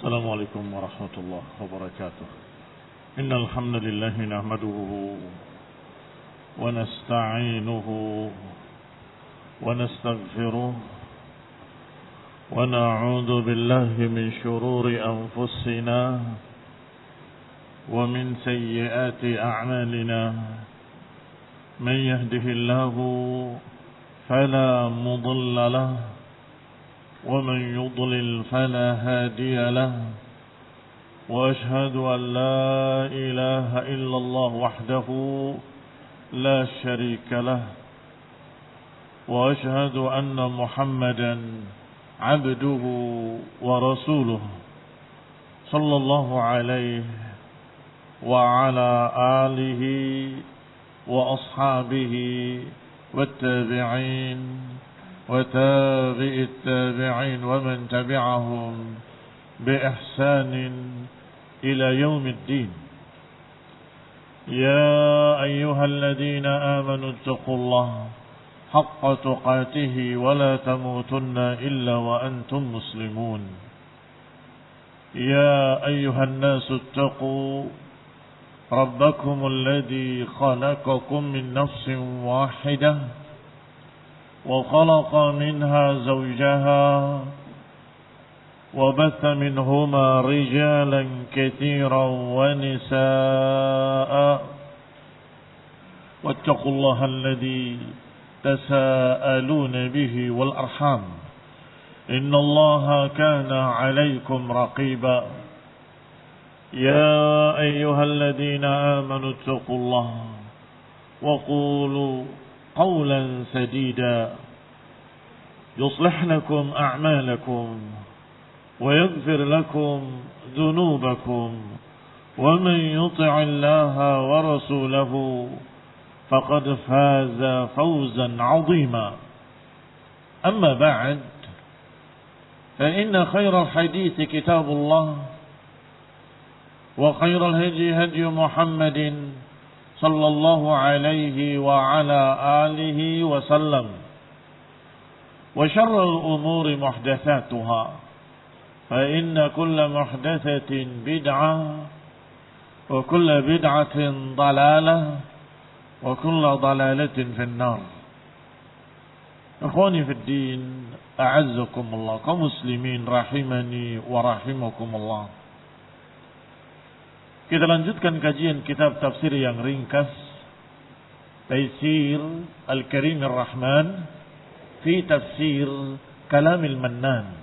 السلام عليكم ورحمة الله وبركاته. إن الحمد لله نحمده ونستعينه ونستغفره ونعوذ بالله من شرور أنفسنا ومن سيئات أعمالنا. من يهده الله فلا مضل له ومن يضلل فلا هادي له، وأشهد أن لا إله إلا الله وحده لا شريك له، وأشهد أن محمدا عبده ورسوله صلى الله عليه وعلى آله وأصحابه والتابعين وتابع التابعين ومن تبعهم بإحسان إلى يوم الدين. يا أيها الذين آمنوا اتقوا الله حق تقاته ولا تموتن إلا وأنتم مسلمون. يا أيها الناس اتقوا ربكم الذي خلقكم من نفس واحدة وخلق منها زوجها وبث منهما رجالا كثيرا ونساء، واتقوا الله الذي تساءلون به والأرحام إن الله كان عليكم رقيبا. يا أيها الذين آمنوا اتقوا الله وقولوا قولا سديدا يصلح لكم أعمالكم ويغفر لكم ذنوبكم، ومن يطع الله ورسوله فقد فاز فوزا عظيما. أما بعد، فإن خير الحديث كتاب الله، وخير الهدي هدي محمد صلى الله عليه وعلى آله وسلم، وشر الأمور محدثاتها، فإن كل محدثة بدعة وكل بدعة ضلالة وكل ضلالة في النار. إخواني في الدين، أعزكم الله kaum muslimin rahimani wa rahimakumullah. Kita lanjutkan kajian kitab tafsir yang ringkas, Taisir Al-Karim Ar-Rahman fi Tafsir Kalamil Mannan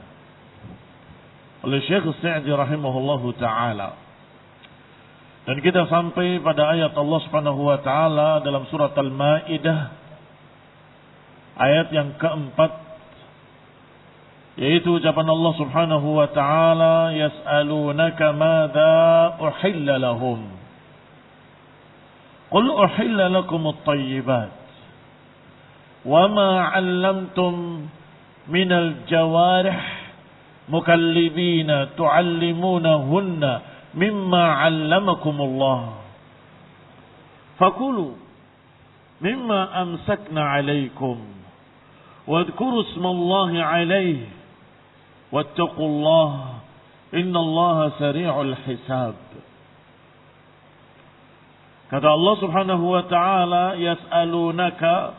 oleh Syekh Sa'di rahimahullahu ta'ala. Dan kita sampai pada ayat Allah subhanahu wa ta'ala dalam surat Al-Ma'idah, ayat yang keempat, yaitu ucapan Allah subhanahu wa ta'ala, yas'alunaka madza uhilla lahum qul uhilla lakumut thayyibat wa ma 'allamtum minal jawarih mukallibina tu'allimunahunna mimma 'allamakumullah fakulu mimma amsakna 'alaykum wadhkuru ismallahi 'alayhi wattaqullaha innallaha sari'ul hisab. Kata Allah subhanahu wa ta'ala, yas'alunaka,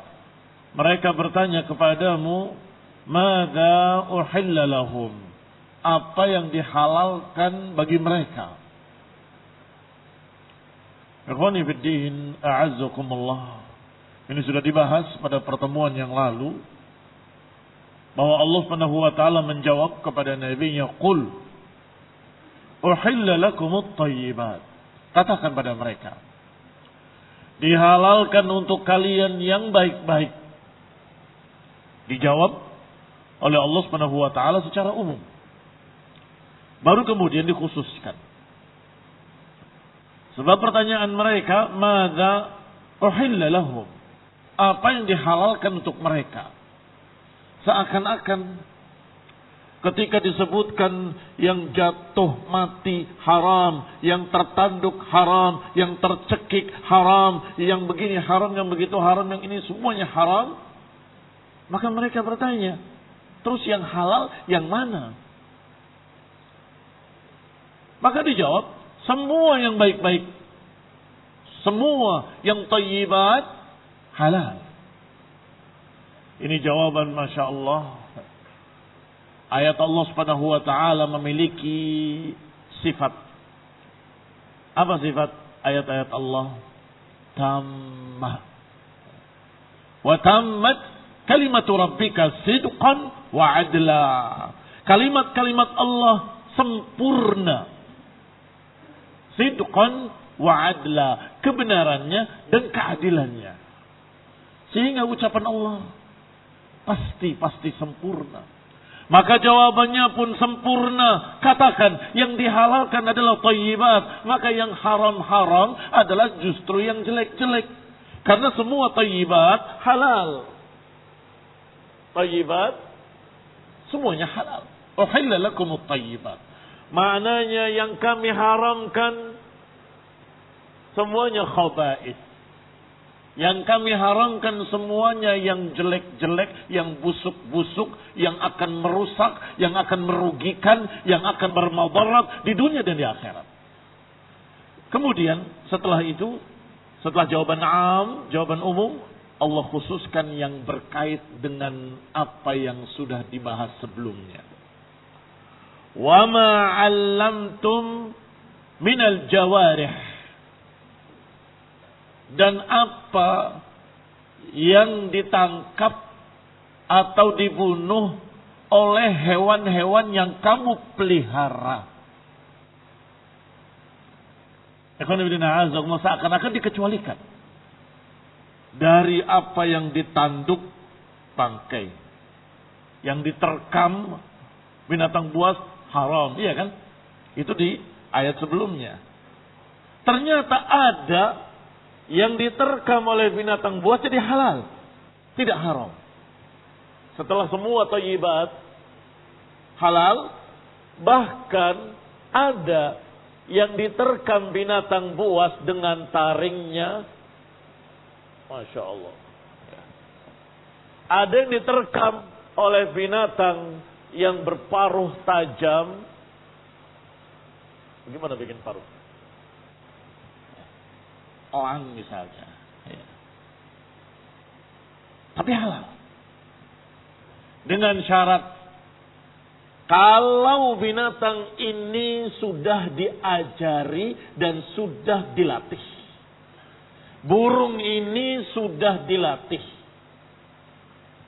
mereka bertanya kepadamu, madza uhilla lahum, apa yang dihalalkan bagi mereka. Ikhwani fiddin, a'azzakumullah. Ini sudah dibahas pada pertemuan yang lalu, bahwa Allah Subhanahu wa taala menjawab kepada nabinya, qul uhilla lakumut thayyibat, katakan pada mereka, dihalalkan untuk kalian yang baik-baik. Dijawab oleh Allah Subhanahu wa taala secara umum, baru kemudian dikhususkan. Sebab pertanyaan mereka, madza uhilla lahum, apa yang dihalalkan untuk mereka. Seakan-akan ketika disebutkan yang jatuh mati haram, yang tertanduk haram, yang tercekik haram, yang begini haram, yang begitu haram, yang ini semuanya haram, maka mereka bertanya, terus yang halal yang mana? Maka dijawab, semua yang baik-baik, semua yang thayyibat halal. Ini jawaban Masya Allah. Ayat Allah Subhanahu wa taala memiliki sifat. Apa sifat ayat-ayat Allah? Tammah. Wa tammat kalimatu rabbika sidqan wa adla. Kalimat-kalimat Allah sempurna. Sidqan wa adla. Kebenarannya dan keadilannya. Sehingga ucapan Allah pasti sempurna. Maka jawabannya pun sempurna. Katakan yang dihalalkan adalah thayyibat, maka yang haram-haram adalah justru yang jelek-jelek. Karena semua thayyibat halal. Thayyibat semuanya halal. Uhilla lakumut thayyibat. Maknanya yang kami haramkan semuanya khaba'ith. Yang kami haramkan semuanya yang jelek-jelek, yang busuk-busuk, yang akan merusak, yang akan merugikan, yang akan bermadarat di dunia dan di akhirat. Kemudian setelah itu, setelah jawaban am, jawaban umum, Allah khususkan yang berkait dengan apa yang sudah dibahas sebelumnya. Wa ma 'allamtum minal jawarih. Dan apa yang ditangkap atau dibunuh oleh hewan-hewan yang kamu pelihara. Seakan-akan dikecualikan dari apa yang ditanduk bangkai, yang diterkam binatang buas haram, iya kan? Itu di ayat sebelumnya. Ternyata ada yang diterkam oleh binatang buas jadi halal, tidak haram. Setelah semua thayyibat halal, bahkan ada yang diterkam binatang buas dengan taringnya, Masya Allah. Ada yang diterkam oleh binatang yang berparuh tajam. Bagaimana bikin paruh? Elang misalnya. Ya. Tapi halal. Dengan syarat kalau binatang ini sudah diajari dan sudah dilatih. Burung ini sudah dilatih.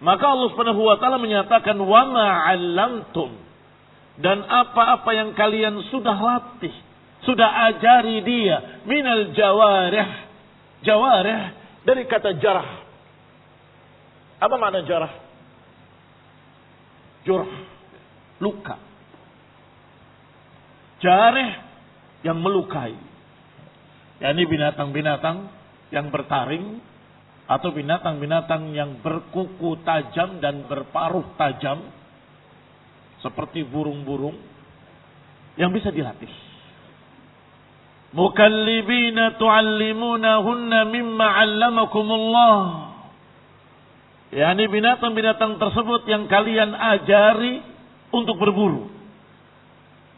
Maka Allah Subhanahu wa taala menyatakan wa ma 'allamtum, dan apa-apa yang kalian sudah latih, sudah ajari dia, minal jawarih. Jawarih dari kata jarah. Apa makna jarah? Jurh, luka. Jarih yang melukai. yakni binatang-binatang yang bertaring atau binatang-binatang yang berkuku tajam dan berparuh tajam seperti burung-burung yang bisa dilatih. Mukallibina tu'allimunahunna mimma 'allamakumullah. Yani binatang-binatang tersebut yang kalian ajari untuk berburu.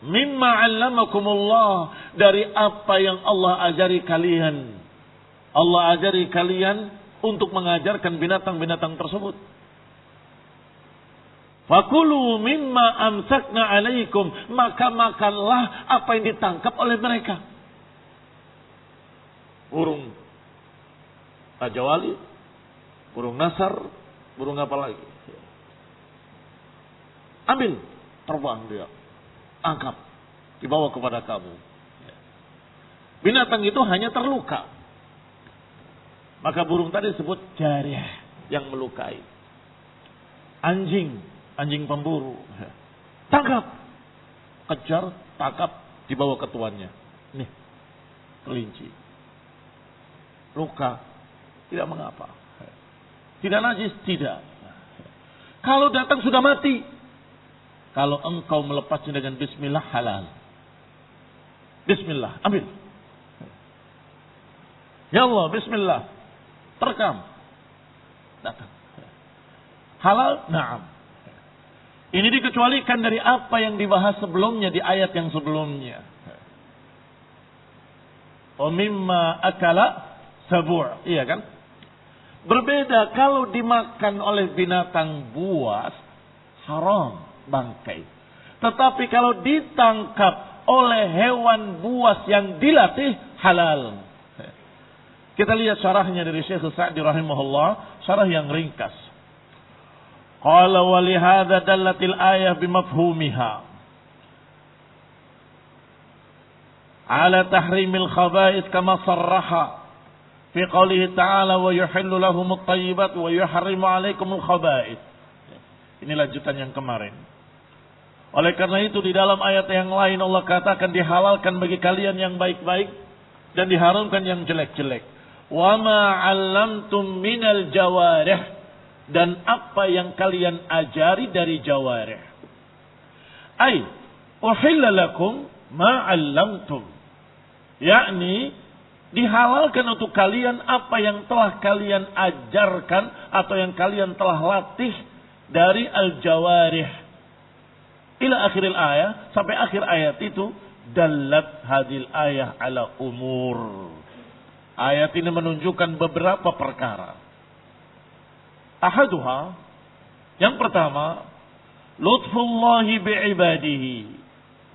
Mimma 'allamakumullah, dari apa yang Allah ajari kalian. Allah ajari kalian untuk mengajarkan binatang-binatang tersebut. Fakulu mimma amsakna 'alaikum, maka makanlah apa yang ditangkap oleh mereka. Burung Raja Wali, burung nasar, burung apa lagi? Ambil, terbang dia, angkat, dibawa kepada kamu. Binatang itu hanya terluka, maka burung tadi disebut jariyah, yang melukai. Anjing, anjing pemburu, tangkap, kejar, tangkap, dibawa ke tuannya. Nih, kelinci. Luka, tidak mengapa. Tidak najis, tidak. Kalau datang sudah mati. Kalau engkau melepasnya dengan bismillah, halal. Bismillah, ambil. Ya Allah, bismillah. Terekam. Datang. Halal, na'am. Ini dikecualikan dari apa yang dibahas sebelumnya di ayat yang sebelumnya. wa mimma akala sabu'. Iya kan? Berbeda kalau dimakan oleh binatang buas, haram bangkai. Tetapi kalau ditangkap oleh hewan buas yang dilatih, halal. Kita lihat syarahnya dari Syekh Sa'di rahimahullah, syarah yang ringkas. Qala wa li hadza dallatil ayah bimafhumiha ala tahrimil khaba'ith kama sarraha fi qoulihi ta'ala wa yuhillu lahumut thayyibat wa yuharrimu 'alaikumul khaba'ith. Ini lanjutan yang kemarin. Oleh karena itu di dalam ayat yang lain Allah katakan dihalalkan bagi kalian yang baik-baik dan diharamkan yang jelek-jelek. Wa ma 'allamtum minal jawarih, dan apa yang kalian ajari dari jawarih. Ai uhilla lakum ma 'allamtum. Yakni dihalalkan untuk kalian apa yang telah kalian ajarkan atau yang kalian telah latih dari al-jawarih. Ila akhiril ayat, sampai akhir ayat itu, dallat hadil ayah ala umur. Ayat ini menunjukkan beberapa perkara. Ahaduha, yang pertama, lutfullahi bi'ibadihi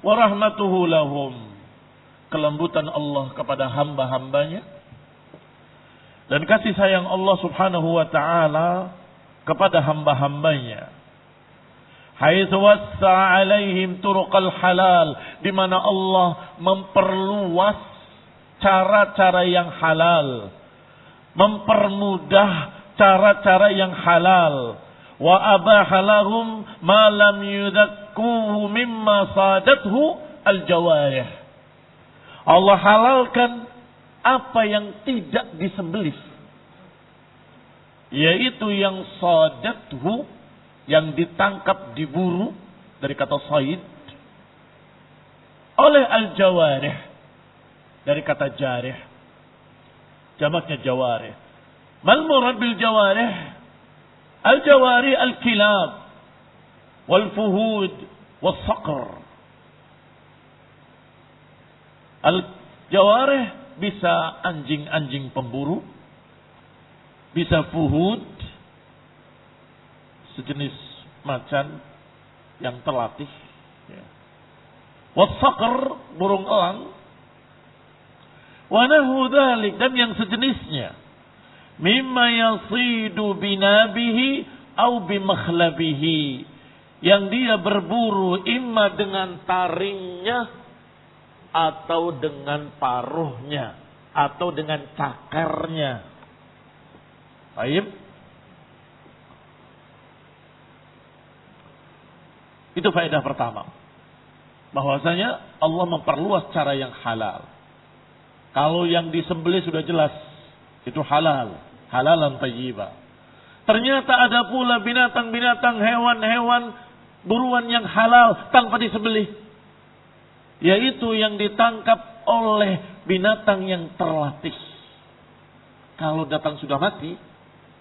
wa rahmatuhu lahum. Kelembutan Allah kepada hamba-hambanya dan kasih sayang Allah subhanahu wa ta'ala kepada hamba-hambanya. Haitsu wassa'a alaihim turuqal halal, di mana Allah memperluas cara-cara yang halal, mempermudah cara-cara yang halal. Wa abaha lahum ma lam yudakkuhu mimma sadathu al-jawarih. Allah halalkan apa yang tidak disembelih, yaitu yang sadathu, yang ditangkap, diburu, dari kata said, oleh al-jawarih, dari kata jarih, jamaknya jawarih. Mal murad bil jawarih? Al-jawarih al-kilab wal fuhud wal saqr. Al-jawarih bisa anjing-anjing pemburu, bisa fuhud, sejenis macan yang terlatih, was-saqr, burung elang, wa nahu dzalik, dan yang sejenisnya, mimma yasidu binabihi au bimakhlabihi, yang dia berburu imma dengan taringnya atau dengan paruhnya atau dengan cakarnya. Baik. Itu faedah pertama. Bahwasanya Allah memperluas cara yang halal. Kalau yang disembelih sudah jelas itu halal, halalan thayyiba. Ternyata ada pula binatang-binatang, hewan-hewan buruan yang halal tanpa disembelih. Yaitu yang ditangkap oleh binatang yang terlatih. Kalau datang sudah mati,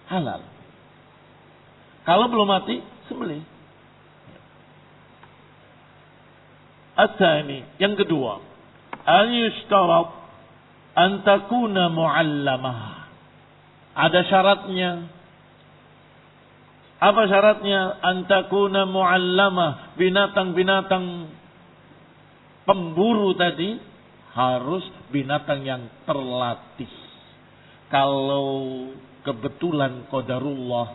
halal. Kalau belum mati, sembelih. At-tsani, yang kedua, al-yushtarat an takuna muallamah. Ada syaratnya. Apa syaratnya? An takuna muallamah. Binatang-binatang pemburu tadi harus binatang yang terlatih. Kalau kebetulan qadarullah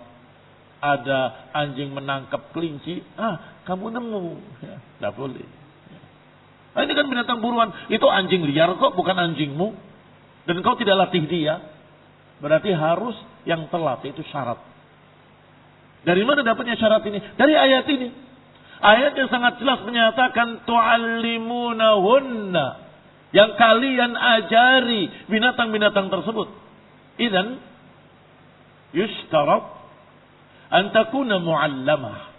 ada anjing menangkap kelinci, kamu nemu, tidak boleh. Nah, ini kan binatang buruan, itu anjing liar kok, bukan anjingmu, dan kau tidak latih dia, berarti harus yang terlatih, itu syarat. Dari mana dapatnya syarat ini? Dari ayat ini. Ayat yang sangat jelas menyatakan tu'allimunahunna, yang kalian ajari binatang-binatang tersebut. Idzan yushtarat an takuna muallamah.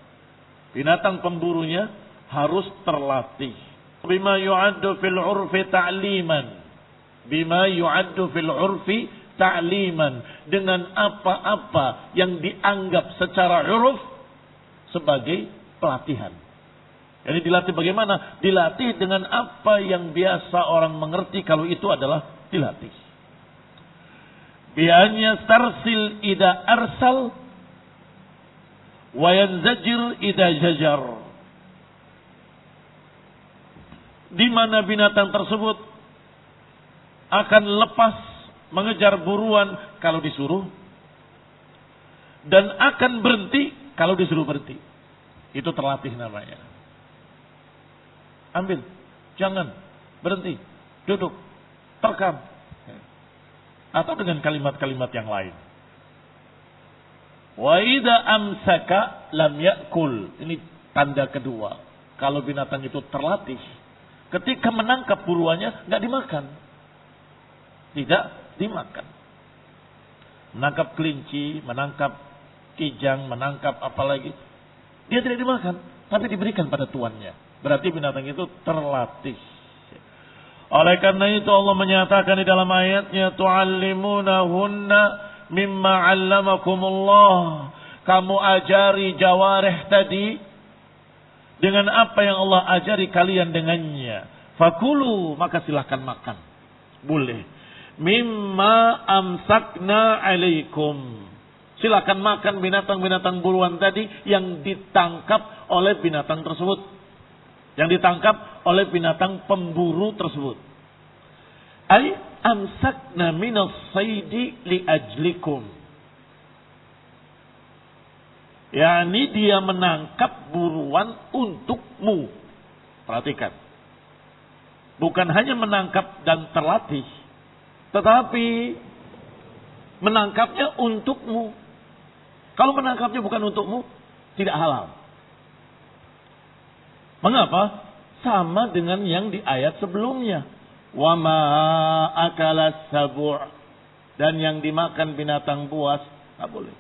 Binatang pemburunya harus terlatih. Bima yu'addu fil 'urfi ta'liman. Bima yu'addu fil 'urfi ta'liman, dengan apa-apa yang dianggap secara uruf sebagai pelatihan. Jadi dilatih bagaimana? Dilatih dengan apa yang biasa orang mengerti kalau itu adalah dilatih. Bi an yastarsil idza arsal wa yanzajir idza jajar. Di mana binatang tersebut akan lepas mengejar buruan kalau disuruh dan akan berhenti kalau disuruh berhenti. Itu terlatih namanya. Ambil, jangan, berhenti, duduk, terkam. Atau dengan kalimat-kalimat yang lain. Wa idza amsaka lam yakul. Ini tanda kedua. Kalau binatang itu terlatih, ketika menangkap buruannya enggak dimakan. Tidak dimakan. Menangkap kelinci, menangkap kijang, menangkap apa lagi, dia tidak dimakan, tapi diberikan pada tuannya. Berarti binatang itu terlatih. Oleh karena itu Allah menyatakan di dalam ayatnya, tu'allimunahunna mimma 'allamakumullah. Kamu ajari jawarih tadi dengan apa yang Allah ajari kalian dengannya. Fakulu, maka silahkan makan. Boleh. Mimma amsakna 'alaikum. Silakan makan binatang-binatang buruan tadi yang ditangkap oleh binatang tersebut. Yang ditangkap oleh binatang pemburu tersebut. Ay amsakna minas saidi li ajlikum. Yani dia menangkap buruan untukmu. Perhatikan. Bukan hanya menangkap dan terlatih. Tetapi menangkapnya untukmu. Kalau menangkapnya bukan untukmu, tidak halal. Mengapa? Sama dengan yang di ayat sebelumnya. Wa ma akalas sabu'. Dan yang dimakan binatang buas, tak boleh.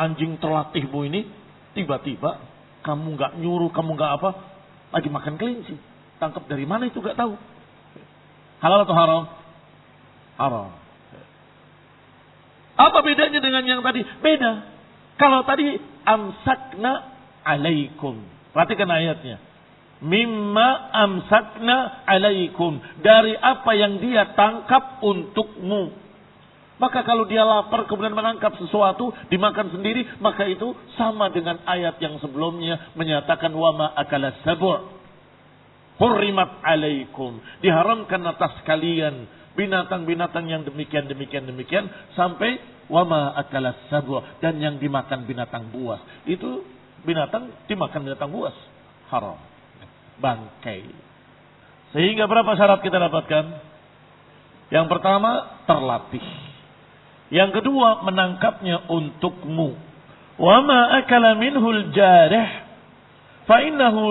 Anjing terlatihmu ini, tiba-tiba kamu nggak nyuruh, kamu nggak apa, lagi makan kelinci. Tangkap dari mana itu nggak tahu. Halal atau haram? Haram. Apa bedanya dengan yang tadi? Beda. Kalau tadi amsakna alaikum. Perhatikan ayatnya. Mimma amsakna alaikum. Dari apa yang dia tangkap untukmu. Maka kalau dia lapar kemudian menangkap sesuatu, dimakan sendiri, maka itu sama dengan ayat yang sebelumnya menyatakan wama akalas sabu'. Hurrimat alaikum. Diharamkan atas kalian binatang-binatang yang demikian sampai wama akalas sabu', dan yang dimakan binatang buas. Itu binatang dimakan binatang buas haram, bangkai. Sehingga berapa syarat kita dapatkan? Yang pertama, terlatih. Yang kedua, menangkapnya untukmu. Wama akala minhul jarih fa innahu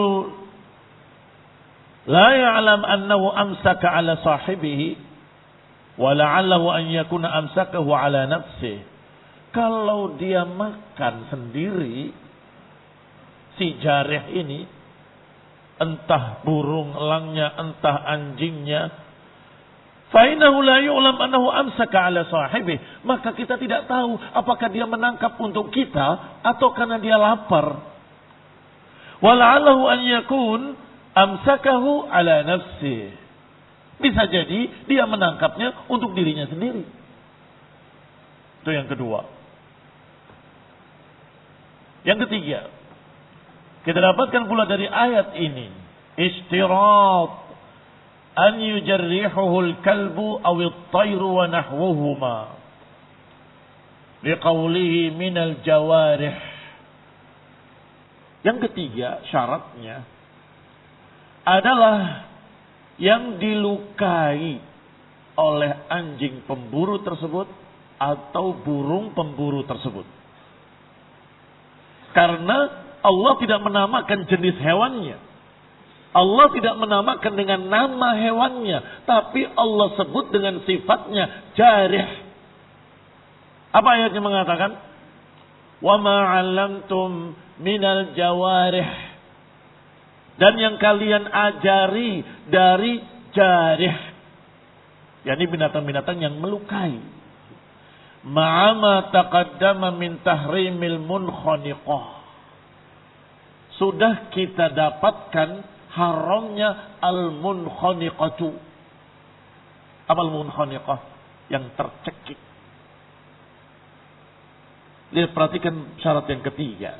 la ya'lam annahu amsaka ala sahibihi wa la'allahu an yakuna amsakahu ala nafsihi. Kalau dia makan sendiri si jarih ini, entah burung elangnya, entah anjingnya, fa innahu la yu'lam annahu amsaka ala sahibihi, maka kita tidak tahu apakah dia menangkap untuk kita atau karena dia lapar. Wa la'allahu an yakun amsakahu ala nafsihi. Bisa jadi dia menangkapnya untuk dirinya sendiri. Itu yang kedua. Yang ketiga, kita dapatkan pula dari ayat ini, istirat an yujarrihuhu al-kalbu aw at-tayru wa nahwuhuma liqaulihi minal jawarih. Yang ketiga syaratnya adalah yang dilukai oleh anjing pemburu tersebut atau burung pemburu tersebut. Karena Allah tidak menamakan jenis hewannya. Allah tidak menamakan dengan nama hewannya. Tapi Allah sebut dengan sifatnya jarih. Apa ayatnya mengatakan? Wa ma'allamtum minal jawarih. Dan yang kalian ajari dari jarih. yakni binatang-binatang yang melukai. Ma'ama taqaddama min tahrimil munkhaniqah. Sudah kita dapatkan haramnya al-munkhaniqatu. Al-munkhaniqah yang tercekik. Lihat, perhatikan syarat yang ketiga.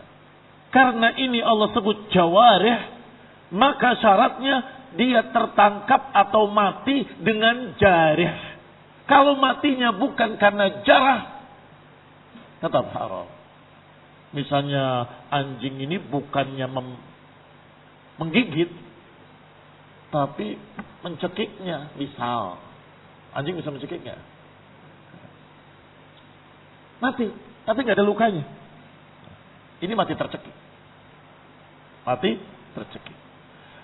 Karena ini Allah sebut jawarih, maka syaratnya dia tertangkap atau mati dengan jarih. Kalau matinya bukan karena jarah, tetap haram. Misalnya anjing ini bukannya menggigit, tapi mencekiknya. Misal, anjing bisa mencekiknya. Mati, tapi nggak ada lukanya. Ini mati tercekik. Mati tercekik.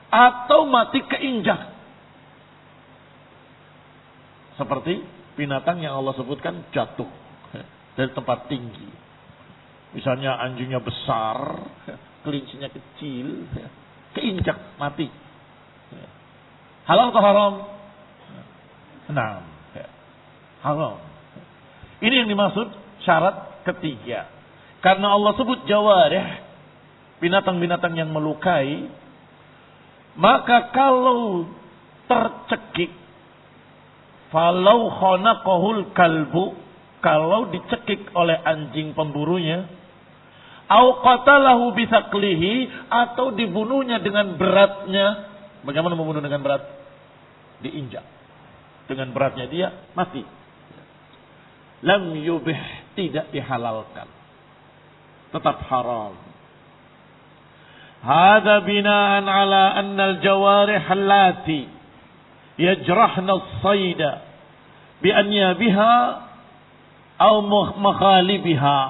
Atau mati keinjak. Seperti binatang yang Allah sebutkan jatuh dari tempat tinggi. Misalnya anjingnya besar, kelincinya kecil, keinjak mati. Halal atau haram? Nah, haram. Ini yang dimaksud syarat ketiga. Karena Allah sebut jawarih, binatang-binatang yang melukai, maka kalau tercekik, falau khanaqahul kalbu, kalau dicekik oleh anjing pemburunya, au qatalahu bisaqlihi, atau dibunuhnya dengan beratnya. Bagaimana membunuh dengan berat? Diinjak. Dengan beratnya dia mati. Lam yubih, tidak dihalalkan. Tetap haram. Hada binaan ala anna al-jawarih allati yajrahna as-sayda bi anyabiha aw makhalibiha.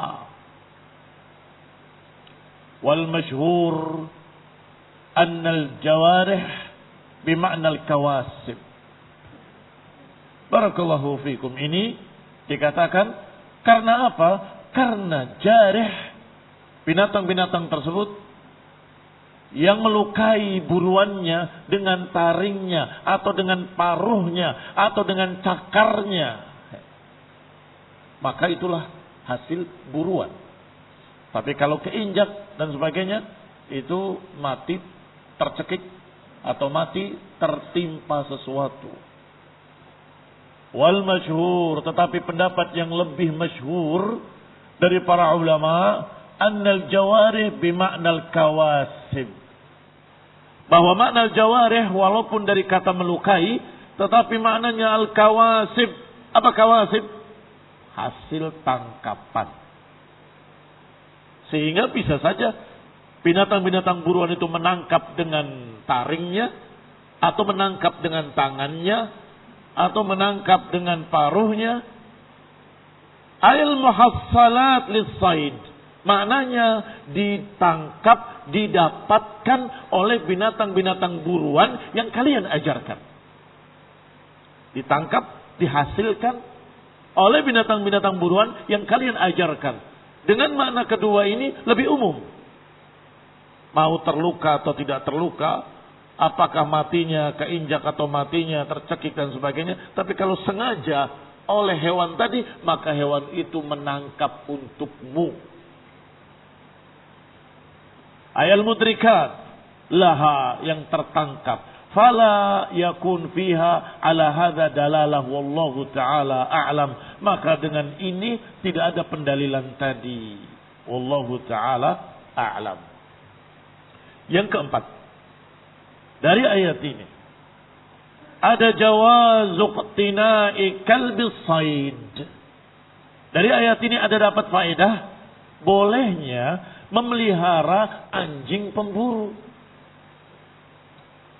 Wal masyhur anna al-jawarih bima'na al-kawasib. Barakallahu fikum. Ini dikatakan karena apa? Karena jarih, binatang-binatang tersebut yang melukai buruannya dengan taringnya atau dengan paruhnya atau dengan cakarnya, maka itulah hasil buruan. Tapi kalau keinjak dan sebagainya, itu mati tercekik atau mati tertimpa sesuatu. Wal masyhur, tetapi pendapat yang lebih masyhur dari para ulama, annal jawarih bima'nal kawasib. Bahwa makna jawarih walaupun dari kata melukai, tetapi maknanya al-kawasib. Apa kawasib? Hasil tangkapan. Sehingga bisa saja binatang-binatang buruan itu menangkap dengan taringnya, atau menangkap dengan tangannya, atau menangkap dengan paruhnya. Ail muhassalat lis-said. Maknanya ditangkap, didapatkan oleh binatang-binatang buruan yang kalian ajarkan. Ditangkap, dihasilkan oleh binatang-binatang buruan yang kalian ajarkan. Dengan makna kedua ini lebih umum. Mau terluka atau tidak terluka, apakah matinya keinjak atau matinya tercekik dan sebagainya. Tapi kalau sengaja oleh hewan tadi, maka hewan itu menangkap untukmu. Ayal mudrikat laha, yang tertangkap. Fala yakun fiha ala hadza dalalah wallahu taala a'lam. Maka dengan ini tidak ada pendalilan tadi. Wallahu taala a'lam. Yang keempat, dari ayat ini ada jawazu qtina'i kalbis sayd. Dari ayat ini ada dapat faedah bolehnya memelihara anjing pemburu.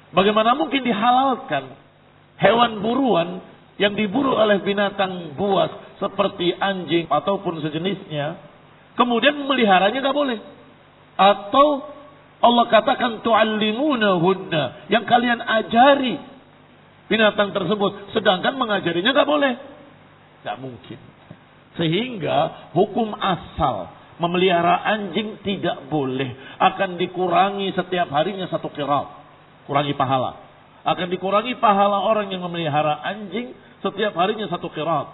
Bagaimana mungkin dihalalkan hewan buruan yang diburu oleh binatang buas seperti anjing ataupun sejenisnya, kemudian memeliharanya nggak boleh. Atau Allah katakan tu'allimunahunna, yang kalian ajari binatang tersebut, sedangkan mengajarinya nggak boleh. Nggak mungkin. Sehingga hukum asal memelihara anjing tidak boleh. Akan dikurangi setiap harinya 1 qirat. Kurangi pahala. Akan dikurangi pahala orang yang memelihara anjing setiap harinya 1 qirat.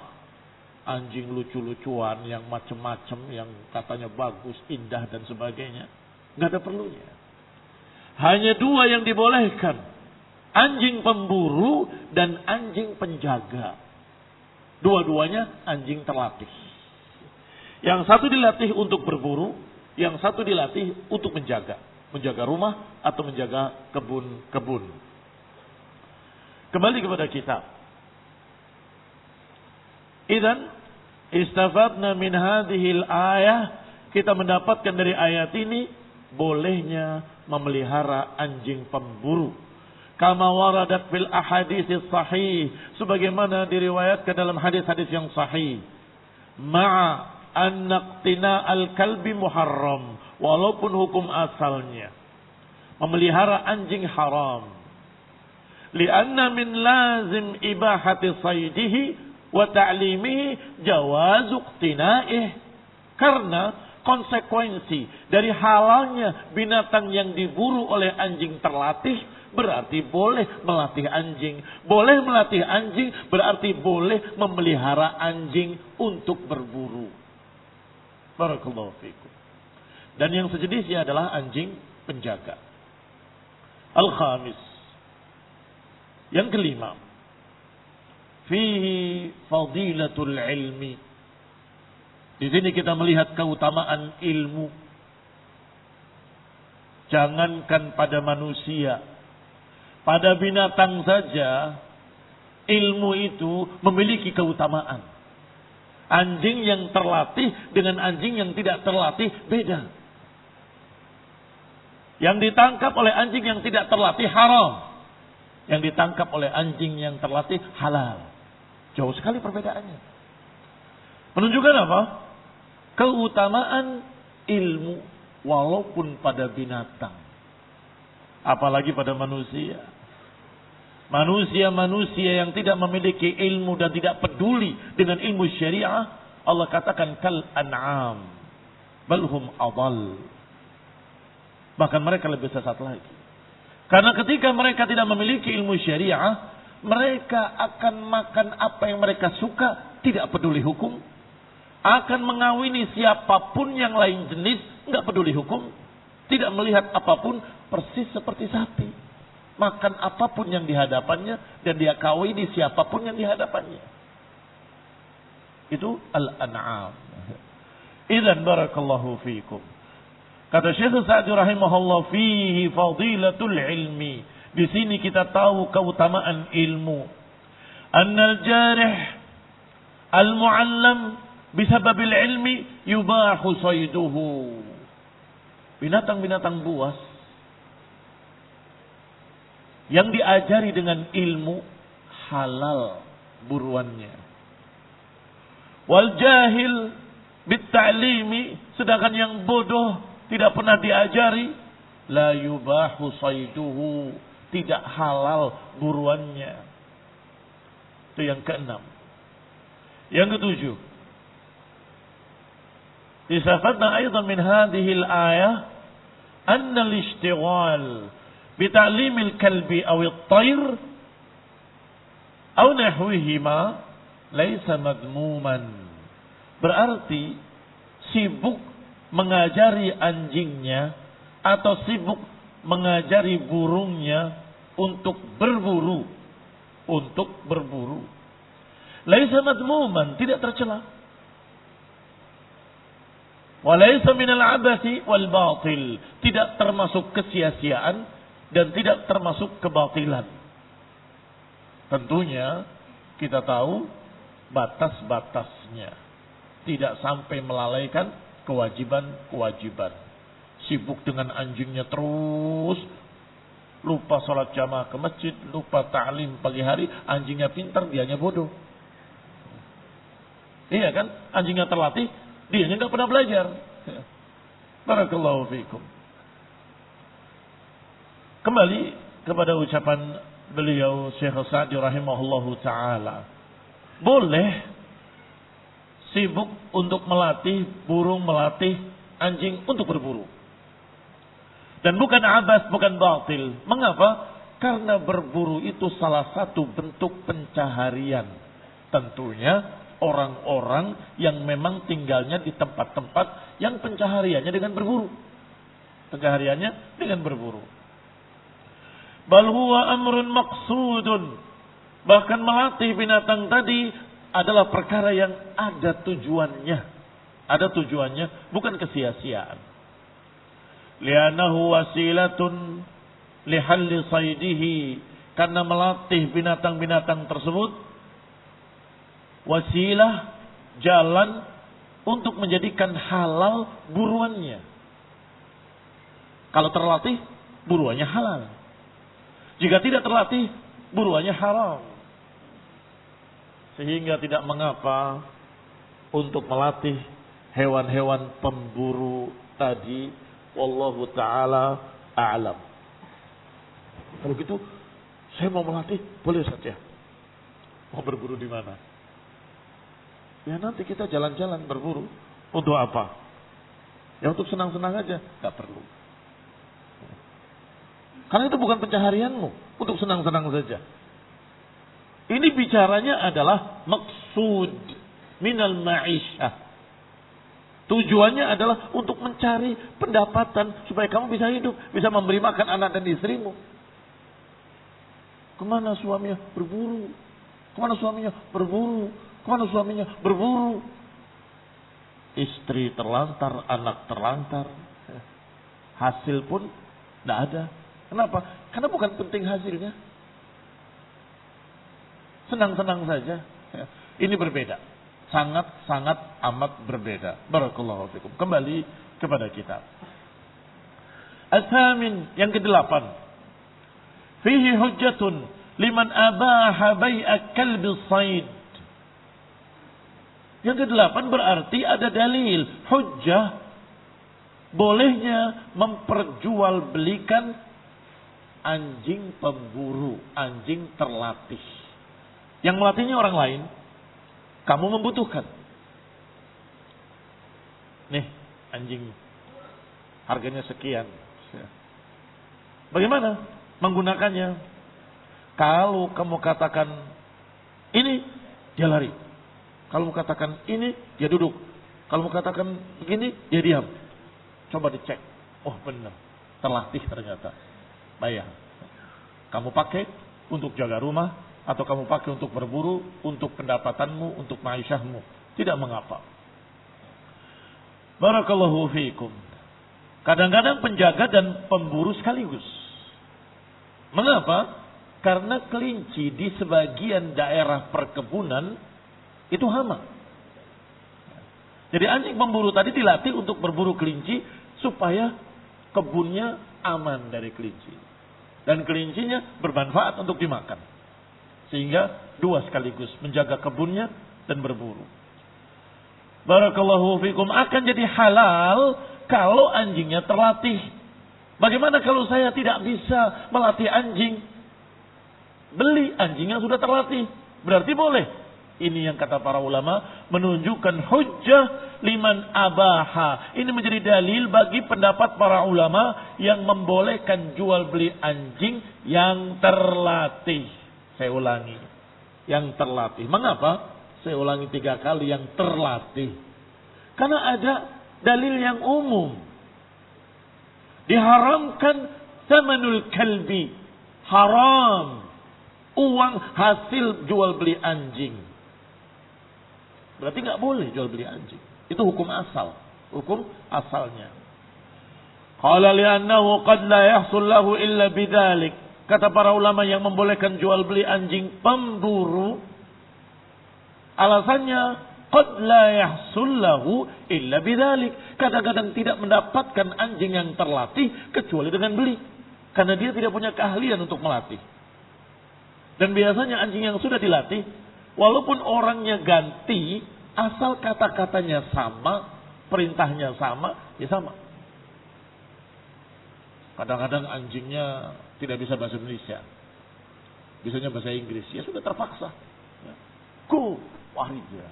Anjing lucu-lucuan yang macam-macam, yang katanya bagus, indah dan sebagainya. Nggak ada perlunya. Hanya 2 yang dibolehkan. Anjing pemburu dan anjing penjaga. Dua-duanya anjing terlatih. Yang satu dilatih untuk berburu, yang satu dilatih untuk menjaga. Menjaga rumah atau menjaga kebun-kebun. Kembali kepada kitab. Idzan istafadna min hadhil ayah, kita mendapatkan dari ayat ini bolehnya memelihara anjing pemburu. Kama waradat fil ahaditsis sahih, sebagaimana diriwayatkan dalam hadis-hadis yang sahih. Ma'a anna iqtina al-kalbi muharram, walaupun hukum asalnya memelihara anjing haram. Lianna min lazim ibahati saydihi wa ta'limihi jawazu iqtina'ih. Karena konsekuensi dari halalnya binatang yang diburu oleh anjing terlatih berarti boleh melatih anjing. Boleh melatih anjing berarti boleh memelihara anjing untuk berburu. Barakallahu fikum. Dan yang sejenisnya adalah anjing penjaga. Al-khamis. Yang kelima. Fihi fadilatul ilmi. Di sini kita melihat keutamaan ilmu. Jangankan pada manusia, pada binatang saja ilmu itu memiliki keutamaan. Anjing yang terlatih dengan anjing yang tidak terlatih beda. Yang ditangkap oleh anjing yang tidak terlatih haram. Yang ditangkap oleh anjing yang terlatih halal. Jauh sekali perbedaannya. Menunjukkan apa? Keutamaan ilmu walaupun pada binatang. Apalagi pada manusia. Manusia-manusia yang tidak memiliki ilmu dan tidak peduli dengan ilmu syariah, Allah katakan kal an'am, balhum adall. Bahkan mereka lebih sesat lagi. Karena ketika mereka tidak memiliki ilmu syariah, mereka akan makan apa yang mereka suka, tidak peduli hukum. Akan mengawini siapapun yang lain jenis, enggak peduli hukum. Tidak melihat apapun, persis seperti sapi. Makan apapun yang dihadapannya dan dia kawini siapapun yang dihadapannya. Itu al-an'am. Idzan barakallahu fiikum. Kata Syekh Sa'di rahimahullah, fihi fadilatul ilmi. Di sini kita tahu keutamaan ilmu. Annal jarih al-mu'allam bisababil ilmi yubahu sayduhu. Binatang-binatang buas yang diajari dengan ilmu halal buruannya. Wal jahil bitta'limi, sedangkan yang bodoh tidak pernah diajari, la yubahu sayduhu, tidak halal buruannya. Itu yang keenam. Yang ketujuh, istafadna aidan min hadhihi al-ayah anna al-ishtighal bita'limil kalbi aw at-tayr aw nahwihima laisa madmuman. Berarti sibuk mengajari anjingnya atau sibuk mengajari burungnya untuk berburu, laisa madmuman, tidak tercela. Wa laisa minal abasi wal batil, tidak termasuk kesia-siaan dan tidak termasuk kebatilan. Tentunya kita tahu batas-batasnya. Tidak sampai melalaikan kewajiban-kewajiban. Sibuk dengan anjingnya terus. Lupa sholat jamaah ke masjid. Lupa ta'lim pagi hari. Anjingnya pintar, dianya bodoh. Iya kan? Anjingnya terlatih, dianya gak pernah belajar. Barakallahu fiikum. Kembali kepada ucapan beliau Syekh Sa'di rahimahullahu ta'ala. Boleh sibuk untuk melatih burung, melatih anjing untuk berburu. Dan bukan abas, bukan batil. Mengapa? Karena berburu itu salah satu bentuk pencaharian. Tentunya orang-orang yang memang tinggalnya di tempat-tempat yang pencahariannya dengan berburu. Pencahariannya dengan berburu. Bal huwa amrun maqsudun. Bahkan melatih binatang tadi adalah perkara yang ada tujuannya. Ada tujuannya, bukan kesia-siaan. Li'annahu wasilatun lihalli saydihi. Karena melatih binatang-binatang tersebut wasilah, jalan untuk menjadikan halal buruannya. Kalau terlatih, buruannya halal. Jika tidak terlatih, buruannya haram. Sehingga tidak mengapa untuk melatih hewan-hewan pemburu tadi. Wallahu ta'ala a'lam. Kalau gitu, saya mau melatih, boleh saja. Mau berburu di mana? Ya nanti kita jalan-jalan berburu. Untuk apa? Ya untuk senang-senang aja. Gak perlu. Karena itu bukan pencaharianmu. Untuk senang-senang saja. Ini bicaranya adalah maksud minal ma'isyah. Tujuannya adalah untuk mencari pendapatan supaya kamu bisa hidup, bisa memberi makan anak dan istrimu. Kemana suaminya? Berburu. Kemana suaminya? Berburu. Kemana suaminya? Berburu. Istri terlantar, anak terlantar. Hasil pun tidak ada. Kenapa? Karena bukan penting hasilnya. Senang-senang saja. Ini berbeda. Sangat-sangat amat berbeda. Barakallahu fikum. Kembali kepada kita. As-samin, yang ke-8. Fihi hujjatun liman abaha bai'a kalbi sayd. Yang ke-8 berarti ada dalil, hujjah bolehnya memperjualbelikan anjing pemburu, anjing terlatih. Yang melatihnya orang lain, kamu membutuhkan. Nih, anjing harganya sekian. Bagaimana menggunakannya? Kalau kamu katakan ini, dia lari. Kalau kamu katakan ini, dia duduk. Kalau kamu katakan begini, dia diam. Coba dicek. Oh benar, terlatih ternyata. Bayar. Kamu pakai untuk jaga rumah, atau kamu pakai untuk berburu, untuk pendapatanmu, untuk ma'isyahmu. Tidak mengapa. Barakallahu fiikum. Kadang-kadang penjaga dan pemburu sekaligus. Mengapa? Karena kelinci di sebagian daerah perkebunan itu hama. Jadi anjing pemburu tadi dilatih untuk berburu kelinci supaya kebunnya aman dari kelinci. Dan kelincinya bermanfaat untuk dimakan. Sehingga dua sekaligus, menjaga kebunnya dan berburu. Barakallahu fikum, akan jadi halal kalau anjingnya terlatih. Bagaimana kalau saya tidak bisa melatih anjing? Beli anjing yang sudah terlatih. Berarti boleh. Ini yang kata para ulama menunjukkan hujjah liman abaha. Ini menjadi dalil bagi pendapat para ulama yang membolehkan jual beli anjing yang terlatih. Saya ulangi, yang terlatih. Mengapa? Saya ulangi 3 kali, yang terlatih. Karena ada dalil yang umum. Diharamkan thamanul kalbi. Haram. Uang hasil jual beli anjing. Berarti nggak boleh jual beli anjing. Itu hukum asal. Hukum asalnya. Qala li'annahu qad la yahsul lahu illa bidzalik. Kata para ulama yang membolehkan jual beli anjing pemburu, alasannya qad la yahsul lahu illa bidzalik. Kadang-kadang tidak mendapatkan anjing yang terlatih kecuali dengan beli. Karena dia tidak punya keahlian untuk melatih. Dan biasanya anjing yang sudah dilatih, walaupun orangnya ganti, asal kata-katanya sama, perintahnya sama, ya sama. Kadang-kadang anjingnya tidak bisa bahasa Indonesia. Bisanya bahasa Inggris. Ya sudah terpaksa. Go, lari dia.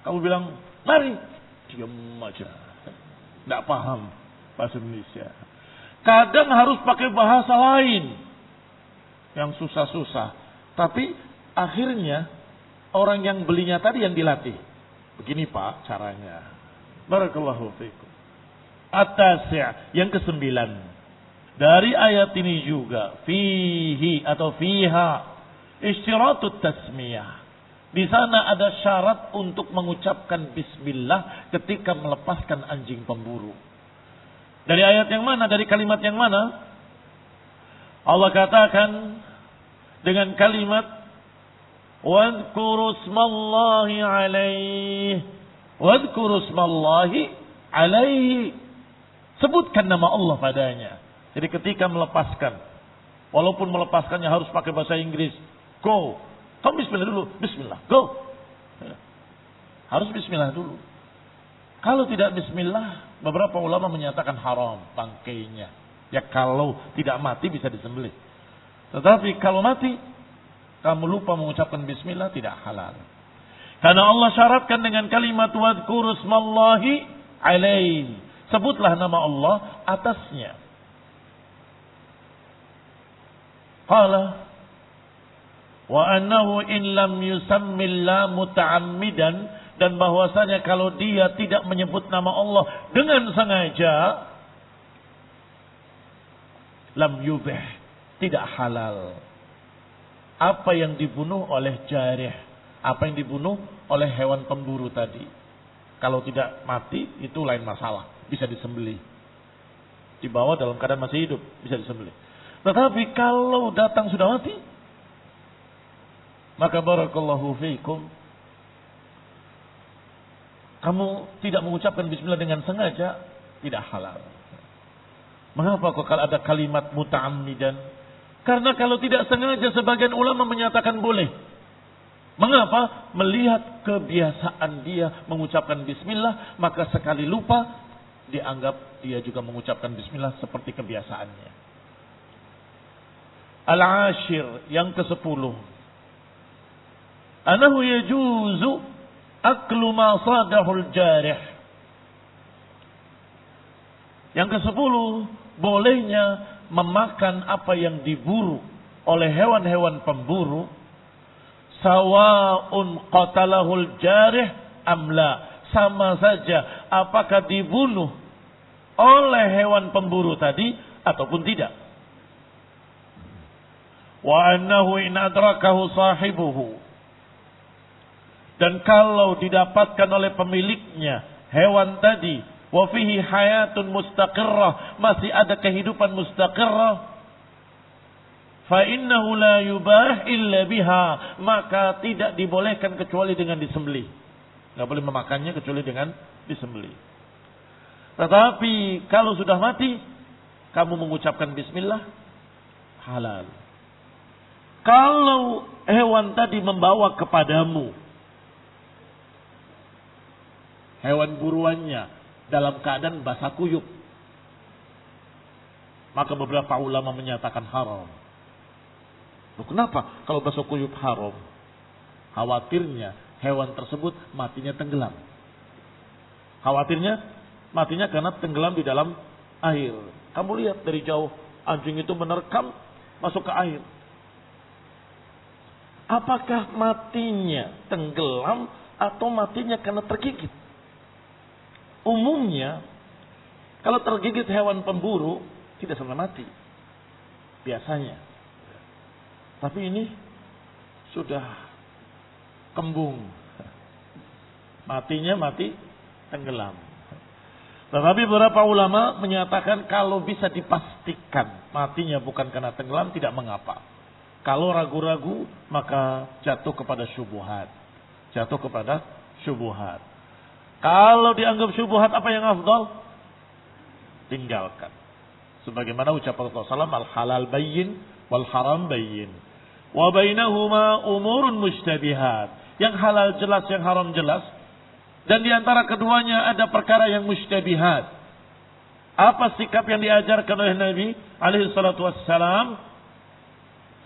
Kamu bilang, lari. Diam aja. Tidak paham bahasa Indonesia. Kadang harus pakai bahasa lain. Yang susah-susah. Tapi akhirnya orang yang belinya tadi yang dilatih. Begini Pak caranya. Barakallahu fiikum. At-tasi', yang ke-9. Dari ayat ini juga fihi atau fiha isyaratut tasmiyah. Di sana ada syarat untuk mengucapkan bismillah ketika melepaskan anjing pemburu. Dari ayat yang mana? Dari kalimat yang mana? Allah katakan dengan kalimat wadhkuru smallahi alaihi. Wadhkuru smallahi alaihi. Sebutkan nama Allah padanya. Jadi ketika melepaskan, walaupun melepaskannya harus pakai bahasa Inggris, go. Kamu bismillah dulu, bismillah, go. Harus bismillah dulu. Kalau tidak bismillah, beberapa ulama menyatakan haram bangkainya. Ya kalau tidak mati bisa disembelih. Tetapi kalau mati, kamu lupa mengucapkan bismillah, tidak halal. Karena Allah syaratkan dengan kalimat wadhkuru smallahi alaihi. Sebutlah nama Allah atasnya. Qala wa annahu in lam yusammillah muta'ammidan, dan bahwasanya kalau dia tidak menyebut nama Allah dengan sengaja, lam yubih, tidak halal. Apa yang dibunuh oleh jarih, apa yang dibunuh oleh hewan pemburu tadi, kalau tidak mati itu lain masalah, bisa disembelih. Dibawa dalam keadaan masih hidup bisa disembelih. Tetapi kalau datang sudah mati, maka barakallahu fiikum, kamu tidak mengucapkan bismillah dengan sengaja, tidak halal. Mengapa kok kalau ada kalimat muta'ammidan? Karena kalau tidak sengaja sebagian ulama menyatakan boleh. Mengapa? Melihat kebiasaan dia mengucapkan bismillah, maka sekali lupa dianggap dia juga mengucapkan bismillah seperti kebiasaannya. Al-ashir, yang ke-10. Anahu yajuzu aklu ma sadahul jarih. Yang ke-10, bolehnya memakan apa yang diburu oleh hewan-hewan pemburu, sawa'un qatalahul jarih amla, sama saja apakah dibunuh oleh hewan pemburu tadi ataupun tidak. Wa annahu in adrakahu sahibuhu, dan kalau didapatkan oleh pemiliknya hewan tadi, wa fihi hayatun mustaqirrah, masih ada kehidupan mustaqirrah, fa innahu la yubah illa biha, maka tidak dibolehkan kecuali dengan disembelih. Enggak boleh memakannya kecuali dengan disembelih. Tetapi kalau sudah mati, kamu mengucapkan bismillah, halal. Kalau hewan tadi membawa kepadamu hewan buruannya dalam keadaan basah kuyup, maka beberapa ulama menyatakan haram. Loh, kenapa? Kalau basah kuyup haram? Khawatirnya hewan tersebut matinya tenggelam. Khawatirnya matinya karena tenggelam di dalam air. Kamu lihat dari jauh anjing itu menerkam masuk ke air. Apakah matinya tenggelam atau matinya karena tergigit? Umumnya kalau tergigit hewan pemburu tidak sampai mati biasanya. Tapi ini sudah kembung. Matinya mati tenggelam. Tetapi beberapa ulama menyatakan kalau bisa dipastikan matinya bukan karena tenggelam, tidak mengapa. Kalau ragu-ragu, maka jatuh kepada syubhat. Jatuh kepada syubhat. Kalau dianggap syubhat, apa yang afdal? Tinggalkan. Sebagaimana ucapan Rasulullah SAW, al-halal bayyin, wal-haram bayyin. Wa bainahuma umurun mushtabihat. Yang halal jelas, yang haram jelas. Dan di antara keduanya ada perkara yang mushtabihat. Apa sikap yang diajarkan oleh Nabi alaihi salatu wassalam?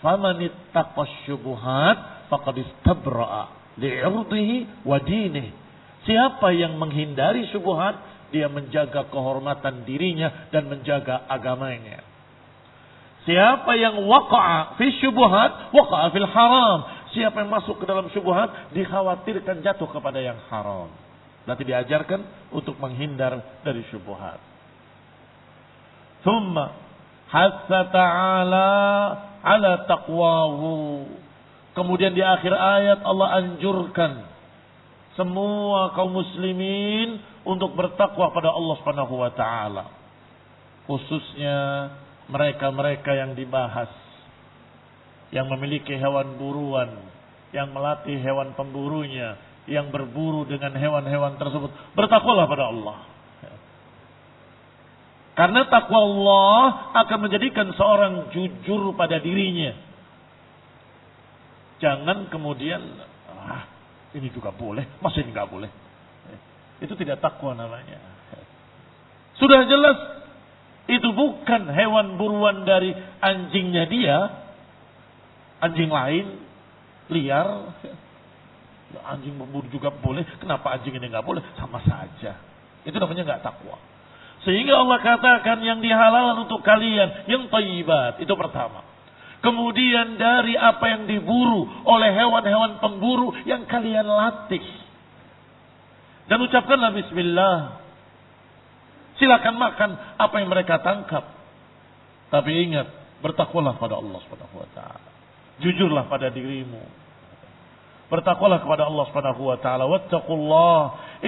Faman ittaqa syubuhat faqad istabra'a li'irdihi wa dinihi. Siapa yang menghindari syubhat, dia menjaga kehormatan dirinya dan menjaga agamanya. Siapa yang waqa'a fi syubhat, waqa'a fil haram. Siapa yang masuk ke dalam syubhat, dikhawatirkan jatuh kepada yang haram. Nanti diajarkan untuk menghindar dari syubhat. Thumma Hatta ta'ala ala taqwahu. Kemudian di akhir ayat Allah anjurkan semua kaum muslimin untuk bertakwa pada Allah Subhanahu wa taala. Khususnya mereka-mereka yang dibahas, yang memiliki hewan buruan, yang melatih hewan pemburunya, yang berburu dengan hewan-hewan tersebut. Bertakwalah pada Allah. Karena takwa Allah akan menjadikan seorang jujur pada dirinya. Jangan kemudian, ini juga boleh, masa ini nggak boleh. Itu tidak takwa namanya. Sudah jelas, itu bukan hewan buruan dari anjingnya dia. Anjing lain, liar. Anjing berburu juga boleh, kenapa anjing ini nggak boleh? Sama saja. Itu namanya nggak takwa. Sehingga Allah katakan yang dihalalkan untuk kalian, yang thayyibat, itu pertama. Kemudian dari apa yang diburu oleh hewan-hewan pemburu yang kalian latih. Dan ucapkanlah bismillah. Silakan makan apa yang mereka tangkap. Tapi ingat, bertakwalah pada Allah Subhanahu wa taala. Jujurlah pada dirimu. Bertakwalah kepada Allah Subhanahu wa taala. Wattaqullah,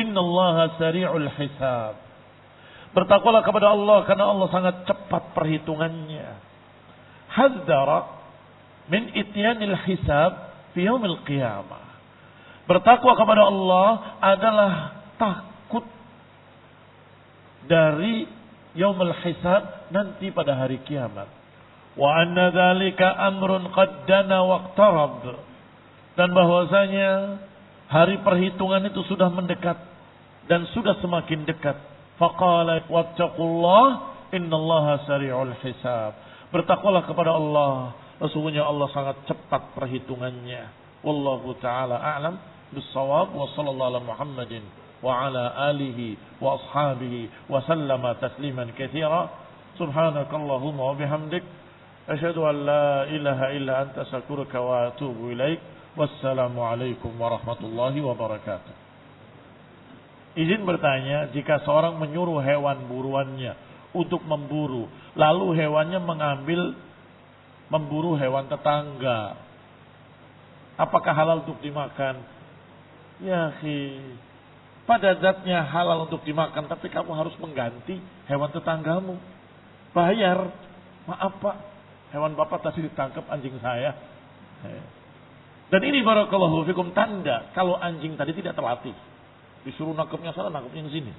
innallaha sari'ul hisab. Bertakwalah kepada Allah karena Allah sangat cepat perhitungannya. Hadzara min ityanil hisab fi yaumil qiyamah. Bertakwa kepada Allah adalah takut dari yaumil hisab, nanti pada hari kiamat. Wa anna dzalika amrun qad dana waqtarab. Dan bahwasanya hari perhitungan itu sudah mendekat dan sudah semakin dekat. Faqala wattaqullah innallaha sari'ul hisab. Bertakwalah kepada Allah, sesungguhnya Allah sangat cepat perhitungannya. Wallahu taala a'lam bis-shawab wa sallallahu ala Muhammadin wa ala alihi wa ashabihi wa sallama tasliman katsira. Subhanakallahumma wa bihamdik asyhadu an la ilaha illa anta astaghfiruka wa atubu ilaik. Wassalamu alaikum warahmatullahi wabarakatuh. Izin bertanya, jika seorang menyuruh hewan buruannya untuk memburu, lalu hewannya memburu hewan tetangga, apakah halal untuk dimakan? Ya, pada zatnya halal untuk dimakan, tapi kamu harus mengganti hewan tetanggamu. Bayar. Maaf Pak, hewan Bapak tadi ditangkap anjing saya. Dan ini barakallahu fikum tanda kalau anjing tadi tidak terlatih. Disuruh nangkepnya salah, nangkepnya di sini.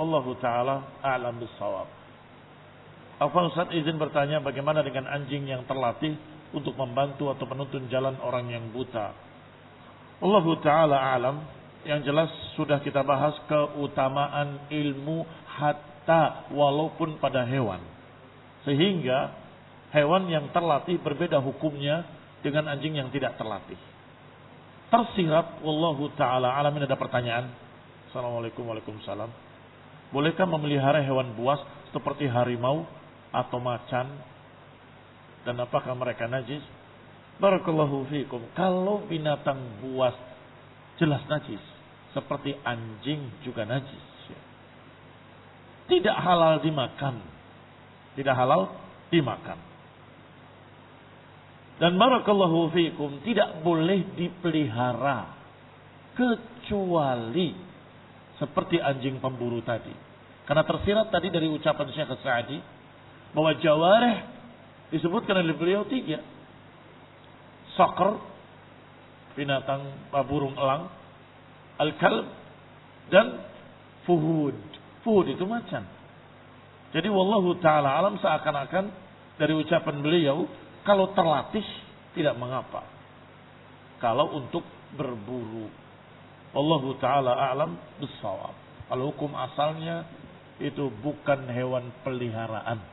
Wallahu taala a'lam bis-shawab. Afwan Ustaz, izin bertanya, bagaimana dengan anjing yang terlatih untuk membantu atau menuntun jalan orang yang buta? Wallahu taala a'lam. Yang jelas sudah kita bahas keutamaan ilmu hatta walaupun pada hewan. Sehingga hewan yang terlatih berbeda hukumnya dengan anjing yang tidak terlatih. Tersirat, wallahu ta'ala alamin. Ada pertanyaan? Assalamualaikum warahmatullahi wabarakatuh. Bolehkah memelihara hewan buas seperti harimau atau macan? Dan apakah mereka najis? Barakallahu fiikum. Kalau binatang buas jelas najis, seperti anjing juga najis. Tidak halal dimakan. Tidak halal dimakan. Dan barakallahu fiikum, tidak boleh dipelihara kecuali seperti anjing pemburu tadi. Karena tersirat tadi dari ucapan Syekh Sa'di bahwa jawarih disebutkan oleh beliau 3. Saqr, binatang burung elang, al-kalb, dan fuhud. Fuhud itu macan. Jadi wallahu ta'ala alam, seakan-akan dari ucapan beliau, kalau terlatih tidak mengapa. Kalau untuk berburu, wallahu taala a'lam bis-shawab. Kalau hukum asalnya itu bukan hewan peliharaan.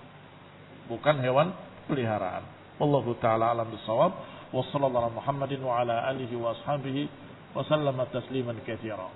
Bukan hewan peliharaan. Wallahu taala a'lam bis-shawab. Wassallallahu ala Muhammadin wa ala alihi wa ashabihi wa sallama tasliman katsira.